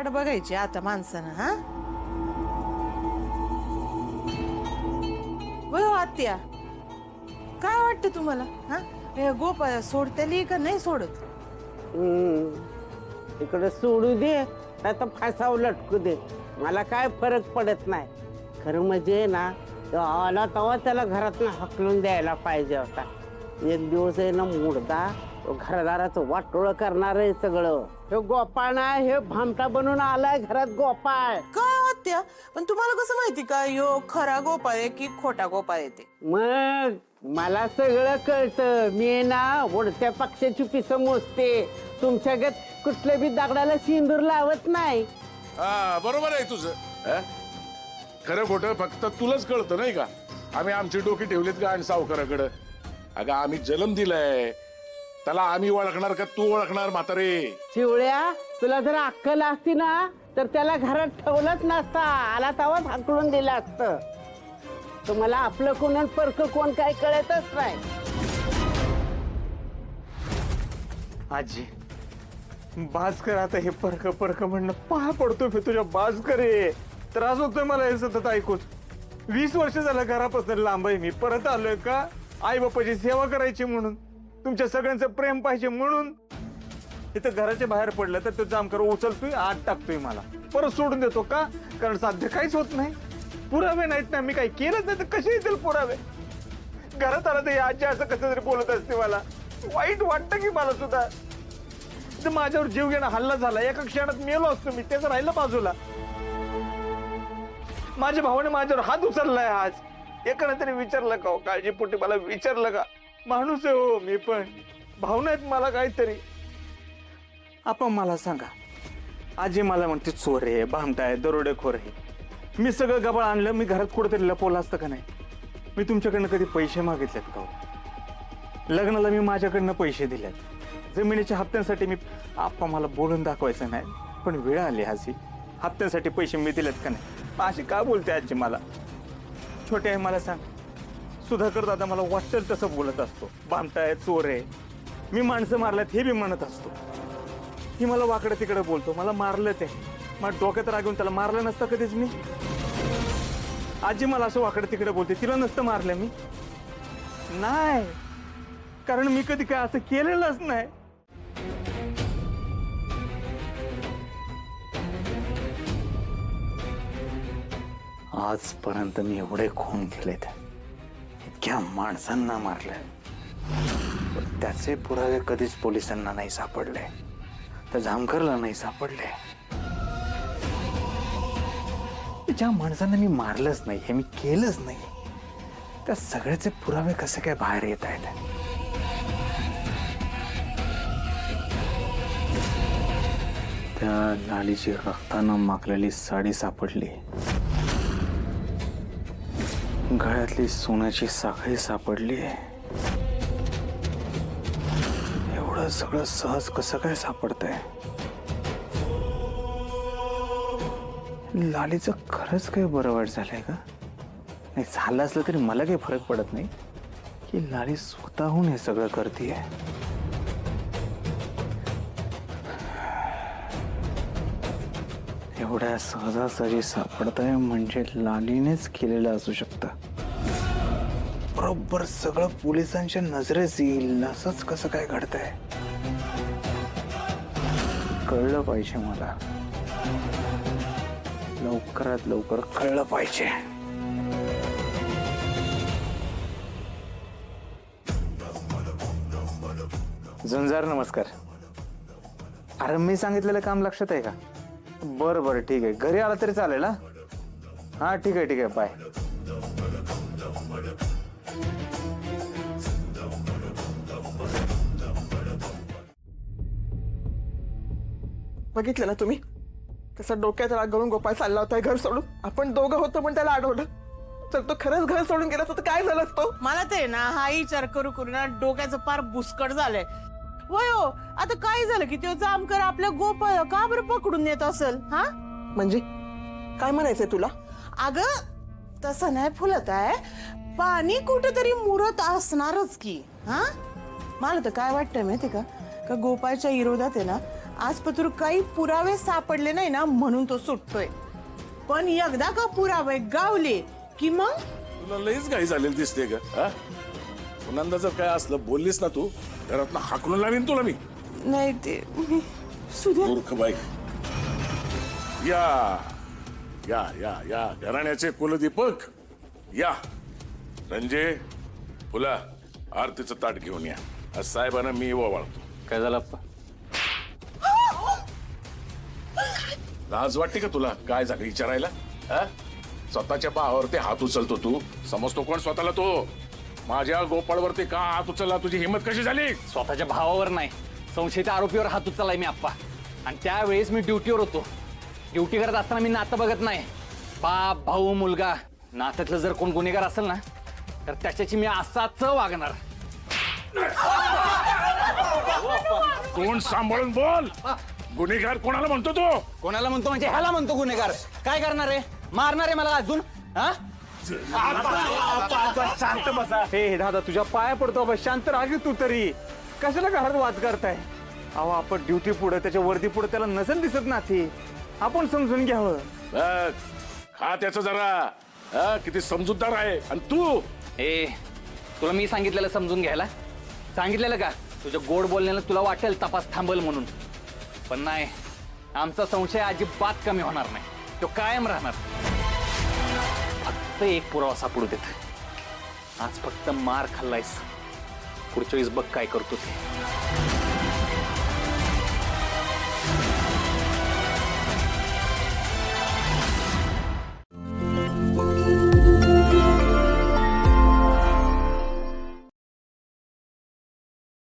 वाट बघायची आता माणसानं. हा हो आत्या, काय वाटतं तुम्हाला? हा हे गोपाळ सोडतेली का नाही सोडत? इकडे सोडू दे नाही तर फासावर लटकू दे, मला काय फरक पडत नाही. खरं म्हणजे ना, तो आला तेव्हा त्याला घरातून हकलून द्यायला पाहिजे होता. एक दिवस आहे ना मुर्दा तो घरदाराचं वाटोळं करणार आहे सगळं. हे गोपाळ नाही, हे भामटा बनून आलाय घरात गोपाळ. काय आत्या, पण तुम्हाला कसं माहिती का यो खरा गोपाळ आहे की खोटा गोपाळ आहे ते? मग मला सगळं कळतं. मी ना उडत्या पक्षाची पिसं मोजते. तुमच्या गत कुठल्या बी दगडाला सिंदूर लावत नाही. हा बरोबर आहे तुझं. खरं खोटं फक्त तुलाच कळतं नाही का? आम्ही आमची डोकी ठेवलीत का आणि सावकाराकडं? अगं आम्ही जन्म दिलाय, त्याला आम्ही ओळखणार का तू ओळखणार म्हातारे? चिवळ्या, तुला जर अक्कल असती ना तर त्याला घरात ठेवलंच नसता, आला तवाच हाकलून दिलं असतं. तुम्हाला आपलं कोण आणि परक कोण काय कळतच नाही. आजी बाज कर आता. हे परक परक म्हणणं पाया पडतो मी तुझ्या. बाज करे, त्रास होतोय मला हे सतत ऐकून. 20 वर्ष झालं घरापासून लांब आहे मी. परत आलोय का आई बापाची सेवा करायची म्हणून, तुमच्या सगळ्यांचं प्रेम पाहिजे म्हणून. इथं घराच्या बाहेर पडलं तर तो जामकर उचलतोय, आत टाकतोय, मला परत सोडून देतो का? कारण साध्य काहीच होत नाही. पुरावे नाहीत ना, मी काही केलंच नाही तर कसे येतील पुरावे? घरात आलं तर आजी असं कसं तरी बोलत असते, मला वाईट वाटतं की मला सुद्धा. तर माझ्यावर जीव घेणं हल्ला झाला, एका क्षणात मेलो असतो मी, त्याचं राहिलं बाजूला. माझ्या भावाने माझ्यावर हात उचललाय आज. एकानं तरी विचारलं का हो, काळजीपोटी मला विचारलं का? माणूस आहे हो मी पण, भावना आहेत मला काहीतरी. आपण मला सांगा, आजी मला म्हणते चोर आहे, भामटा आहे, दरोडेखोर आहे. मी सगळं गबाळ आणलं, मी घरात कुठेतरी लपवलं असतं का नाही? मी तुमच्याकडनं कधी पैसे मागितलेत का? लग्नाला मी माझ्याकडनं पैसे दिलेत, जमिनीच्या हप्त्यांसाठी मी. आप्पा मला बोलून दाखवायचं नाही, पण वेळ आली आजी, हप्त्यांसाठी पैसे मी दिलेत का नाही? अशी का बोलते आजी मला? छोटे आहे मला सांग, सुधाकर दादा मला वाटेल तसं बोलत असतो. भामटा आहे, चोर आहे, मी माणसं मारल्यात हे बी म्हणत असतो. ही मला वाकडं तिकडं बोलतो, मला मारलं ते. मला डोक्यात रागवून त्याला मारलं नसतं कधीच मी. आजी मला असं वाकडं तिकडं बोलते, तिला नसतं मारलं मी. नाही, कारण मी कधी काय असं केलेलंच नाही. आजपर्यंत मी एवढे खून केलेत, इतक्या माणसांना मारले, पण त्याचे पुरावे कधीच पोलिसांना नाही सापडले, त्या जामकरला नाही सापडले. ज्या माणसांना मी मारलंच नाही, हे मी केलंच नाही, त्या सगळ्याचे पुरावे कसे काय बाहेर येत आहेत? त्या लालीची रक्तानं माखलेली साडी सापडली, गळ्यातली सोन्याची साखळी सापडली. एवढं सगळं सहज कसं काय सापडतंय? लालीचं खरंच काही बरं वाईट झालंय का? नाही झालं असलं तरी मला काही फरक पडत नाही की लाली स्वतःहून हे सगळं करतेय. एवढ्या सहजासहजी सापडताय म्हणजे लालीनेच केलेलं असू शकतं. बरोबर सगळं पोलिसांच्या नजरेस येईल असंच कसं काय घडतंय? कळलं पाहिजे मला, लवकरात लवकर कळलं पाहिजे. झुंजार नमस्कार. अरे मी सांगितलेलं काम लक्षात आहे का? बरं बरं ठीक आहे, घरी आला तरी चालेल. हा ठीक आहे बाय. बघितलं ना तुम्ही, तसा डोक्यात राग घालून गोपाळ चालला होता घर सोडून. आपण दोघं होतो पण त्याला अडवलं, तर तो खरंच घर सोडून गेला तर काय झालं असतं? मला ते ना हा विचार करू करू ना डोक्याचं पार बुसकट झालंय. वय हो, आता काय झालं की तो जामकर आपल्या गोपाळ का बरं पकडून नेत असेल? हा म्हणजे काय म्हणायचंय तुला? अगं तसं नाही फुलत आहे, पाणी कुठेतरी मुरत असणारच की. हा मला तर काय वाटतंय माहिती का, गोपाळच्या विरोधात आहे ना आज पत्र काही पुरावे सापडले नाही ना म्हणून तो सुटतोय. पण एकदा का पुरावे गावले की मग तुला लईच घाई झालेली दिसते ग. हा? पुन्हा जर काय असलं बोललीस ना तू घरातनं हाकलून लावीन तुला मी. नाही ते सुद्या मूर्ख बाई. या या या या घराण्याचे कुलदीपक या. रंजे फुला आरतीचं ताट घेऊन या. आज साहेबांना मी ओवाळतो. काय झालं आप्पा? लाज वाटते का तुला काय झालं विचारायला? हा? स्वतःच्या पायावरती हात उचलतो तू. समजतो कोण स्वतःला तो? माझ्या गोपाळवरती का हात उचलला? तुझी हिंमत कशी झाली? स्वतःच्या भावावर नाही, संशयित आरोपीवर हात उचललाय मी आप्पा. आणि त्यावेळेस मी ड्युटीवर होतो. ड्युटी करत असताना मी नातं बघत नाही. बाप भाऊ मुलगा नात्यातलं जर कोण गुन्हेगार असेल ना तर त्याच्याची मी असाच वागणार. तोंड सांभाळून बोल. गुन्हेगार कोणाला म्हणतो तो? कोणाला म्हणतो म्हणजे ह्याला म्हणतो गुन्हेगार. काय करणार आहे? मारणार आहे मला अजून? हा? शांत बसा. हे दादा तुझ्या पाया पडतो बाबा, शांत राहा की तू तरी. कशाला घरात वाद करताय? अहो आपण ड्युटी पुढे त्याच्या वर्दी पुढे त्याला नसेल दिसत ना ती. आपण समजून घ्यावं. बघ, खा त्याचं जरा. हा? किती समजूतदार आहे. आणि तू तुला मी सांगितलेलं समजून घ्यायला सांगितलेलं का? तुझ्या गोड बोलण्याला तुला वाटेल तपास थांबल म्हणून, पण नाही. आमचा संशय अजिबात कमी होणार नाही. तो कायम राहणार. फक्त एक पुरावा सापडू देत. आज फक्त मार खाल्लायस, पुढच्या वेळेस बघ काय करतो ते.